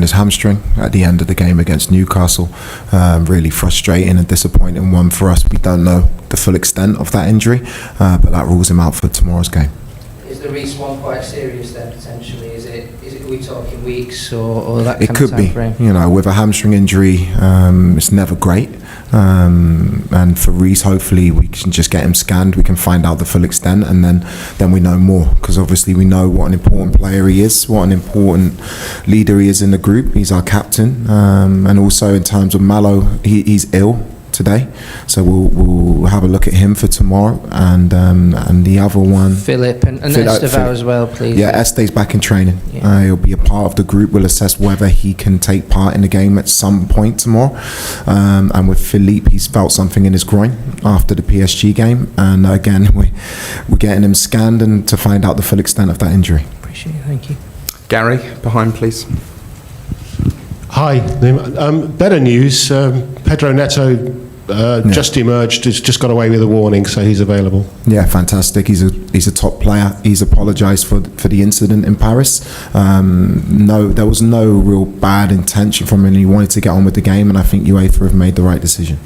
his hamstring at the end of the game against Newcastle. Really frustrating and disappointing one for us. We don't know the full extent of that injury, but that rules him out for tomorrow's game. Is the Reece one quite serious then, potentially? Is it are we talking weeks or that kind it could of time frame? Be, with a hamstring injury, it's never great. And for Reece, hopefully we can just get him scanned, we can find out the full extent, and then we know more, because obviously we know what an important player he is, what an important leader he is in the group. He's our captain, and also in terms of Malo, he's ill today, so we'll have a look at him for tomorrow, and the other one, Philip and Estevao as well, please. Yeah, Este's back in training. He'll be a part of the group. We'll assess whether he can take part in the game at some point tomorrow. And with Philippe, he's felt something in his groin after the PSG game, and again we're getting him scanned and to find out the full extent of that injury. Appreciate it, thank you. Gary, behind please. Hi. Better news. Pedro Neto just emerged. Has just got away with a warning, so he's available. Yeah, fantastic. He's a top player. He's apologised for the incident in Paris. No, there was no real bad intention from him. He wanted to get on with the game, and I think UEFA have made the right decision.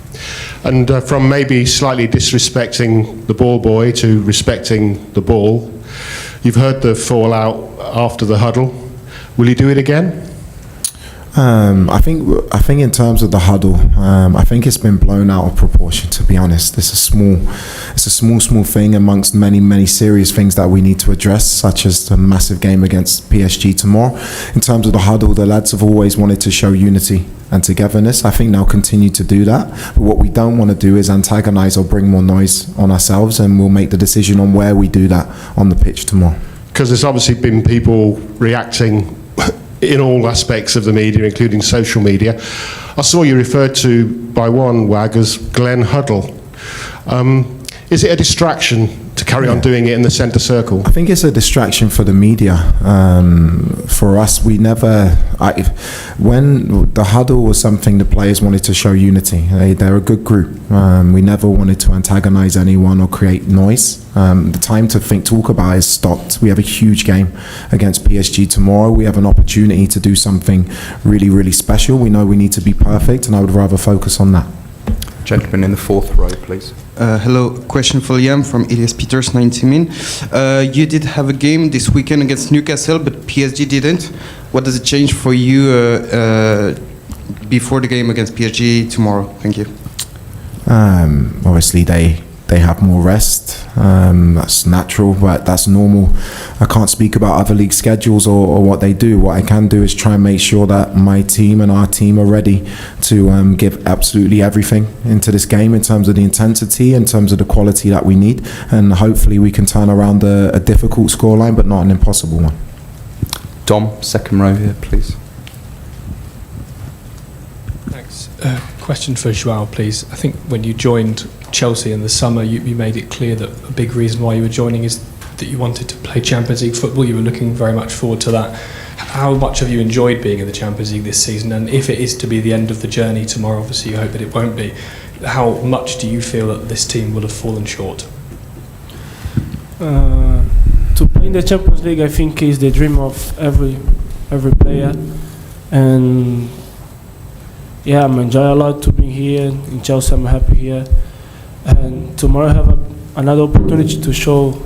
And from maybe slightly disrespecting the ball boy to respecting the ball, you've heard the fallout after the huddle. Will you do it again? I think in terms of the huddle, I think it's been blown out of proportion, to be honest. It's a small thing amongst many serious things that we need to address, such as the massive game against PSG tomorrow. In terms of the huddle, the lads have always wanted to show unity and togetherness. I think they'll continue to do that. But what we don't want to do is antagonise or bring more noise on ourselves, and we'll make the decision on where we do that on the pitch tomorrow. Because there's obviously been people reacting in all aspects of the media, including social media. I saw you referred to by one wag as Glenn Huddle. Is it a distraction to carry on doing it in the centre circle? I think it's a distraction for the media. For us, when the huddle was something the players wanted to show unity. They're a good group. We never wanted to antagonise anyone or create noise. The time to talk about is stopped. We have a huge game against PSG tomorrow. We have an opportunity to do something really special. We know we need to be perfect, and I would rather focus on that. Gentleman in the fourth row, please. Hello, question for Liam from Elias Peters, 90 Min. You did have a game this weekend against Newcastle, but PSG didn't. What does it change for you before the game against PSG tomorrow? Thank you. Obviously, they have more rest. That's natural, but that's normal. I can't speak about other league schedules or what they do. What I can do is try and make sure that my team and our team are ready to give absolutely everything into this game in terms of the intensity, in terms of the quality that we need, and hopefully we can turn around a difficult scoreline, but not an impossible one. Dom, second row here, please. Thanks. Question for João, please. I think when you joined Chelsea in the summer, you made it clear that a big reason why you were joining is that you wanted to play Champions League football. You were looking very much forward to that. How much have you enjoyed being in the Champions League this season? And if it is to be the end of the journey tomorrow, obviously you hope that it won't be, how much do you feel that this team will have fallen short? To play in the Champions League, I think, is the dream of every player. And yeah, I'm enjoying a lot to be here in Chelsea. I'm happy here, and tomorrow I have another opportunity to show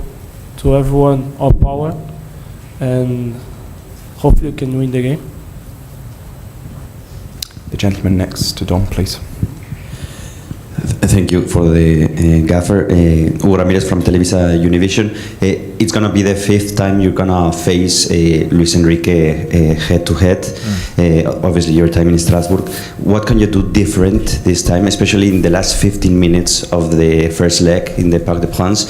to everyone our power, and hopefully we can win the game. The gentleman next to Dom, please. Thank you for the gaffer. Hugo Ramirez from Televisa Univision. It's going to be the fifth time you're going to face Luis Enrique head-to-head. Obviously, your time in Strasbourg. What can you do different this time, especially in the last 15 minutes of the first leg in the Parc des Princes,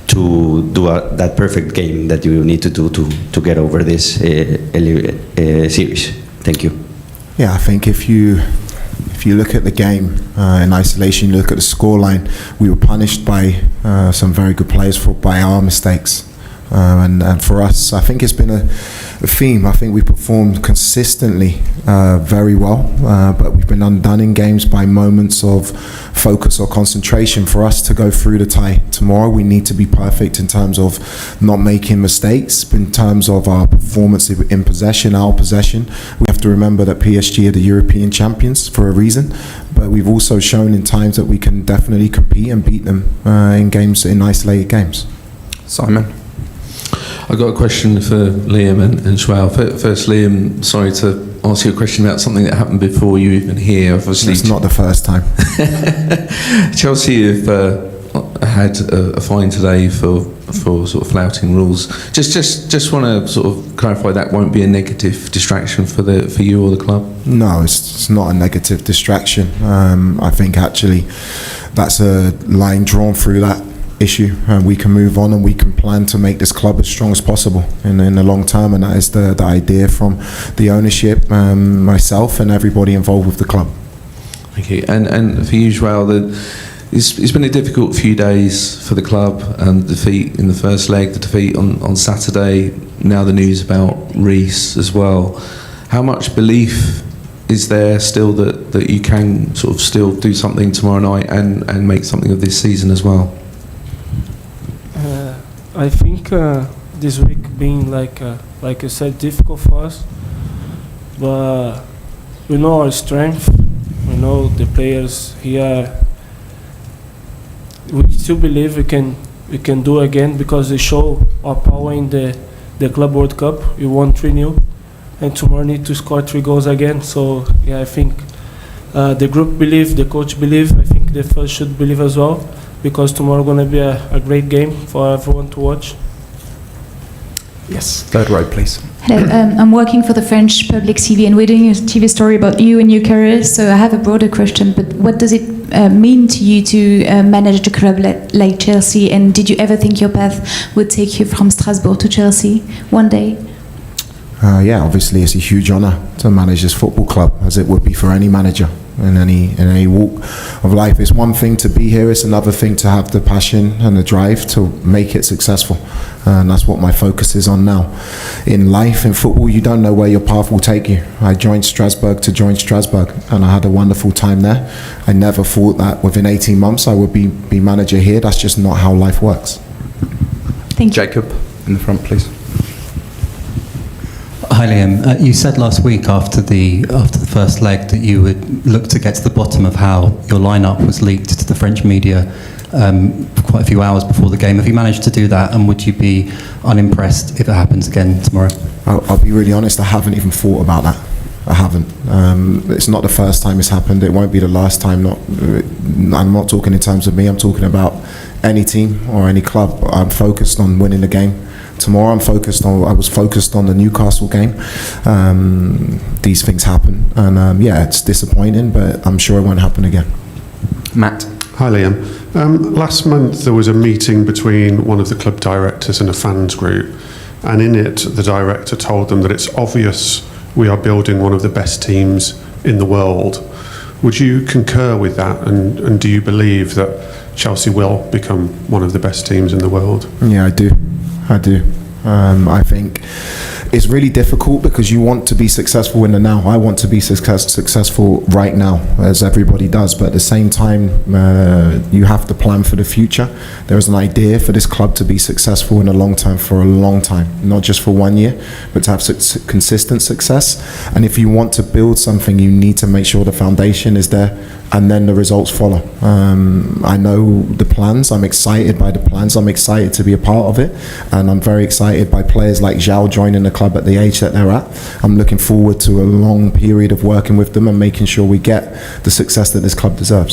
to do that perfect game that you need to do to get over this series? Thank you. Yeah, I think if you look at the game in isolation, you look at the scoreline, we were punished by some very good players by our mistakes. and for us, I think it's been a theme. I think we performed consistently very well, but we've been undone in games by moments of focus or concentration. For us to go through the tie tomorrow, we need to be perfect in terms of not making mistakes, in terms of our performance in possession, our possession. We have to remember that PSG are the European champions for a reason, but we've also shown in times that we can definitely compete and beat them in games, in isolated games. Simon. I've got a question for Liam and Joao. First, Liam, sorry to ask you a question about something that happened before you even here. Obviously, it's not the first time. Chelsea have had a fine today for sort of flouting rules. Just want to sort of clarify that won't be a negative distraction for you or the club. No, it's not a negative distraction. I think actually that's a line drawn through that issue, and we can move on and we can plan to make this club as strong as possible in the long term, and that is the idea from the ownership, myself and everybody involved with the club. Thank you. And for you, Joao, it's been a difficult few days for the club. Defeat in the first leg, the defeat on Saturday, now the news about Reece as well. How much belief is there still that you can sort of still do something tomorrow night and make something of this season as well? I think this week being like you said, difficult for us, but we know our strength. We know the players here. We still believe we can do again, because they show our power in the Club World Cup. We won 3-0, and tomorrow need to score 3 goals again. So yeah, I think the group believe, the coach believe. I think the fans should believe as well, because tomorrow going to be a great game for everyone to watch. Yes, third row, please. Hello, I'm working for the French public TV, and we're doing a TV story about you and your career. So I have a broader question, but what does it mean to you to manage a club like Chelsea, and did you ever think your path would take you from Strasbourg to Chelsea one day? Yeah, obviously it's a huge honour to manage this football club, as it would be for any manager in any walk of life. It's one thing to be here, it's another thing to have the passion and the drive to make it successful, and that's what my focus is on now. In life, in football, you don't know where your path will take you. I joined Strasbourg to join Strasbourg, and I had a wonderful time there. I never thought that within 18 months I would be manager here. That's just not how life works. Thank you. Jacob, in the front, please. Hi Liam, you said last week after the first leg that you would look to get to the bottom of how your lineup was leaked to the French media quite a few hours before the game. Have you managed to do that, and would you be unimpressed if it happens again tomorrow? I'll be really honest, I haven't even thought about that. I haven't. It's not the first time it's happened. It won't be the last time. I'm not talking in terms of me. I'm talking about any team or any club. I'm focused on winning the game. Tomorrow I was focused on the Newcastle game. These things happen, and yeah, it's disappointing, but I'm sure it won't happen again. Matt. Hi Liam. Last month there was a meeting between one of the club directors and a fans group, and in it the director told them that it's obvious we are building one of the best teams in the world. Would you concur with that, and do you believe that Chelsea will become one of the best teams in the world? Yeah, I do. I think it's really difficult because you want to be successful in the now. I want to be successful right now, as everybody does, but at the same time you have to plan for the future. There is an idea for this club to be successful in the long term, for a long time, not just for 1 year, but to have consistent success. And if you want to build something, you need to make sure the foundation is there, and then the results follow. I know the plans. I'm excited by the plans. I'm excited to be a part of it, and I'm very excited by players like Joao joining the club at the age that they're at. I'm looking forward to a long period of working with them and making sure we get the success that this club deserves.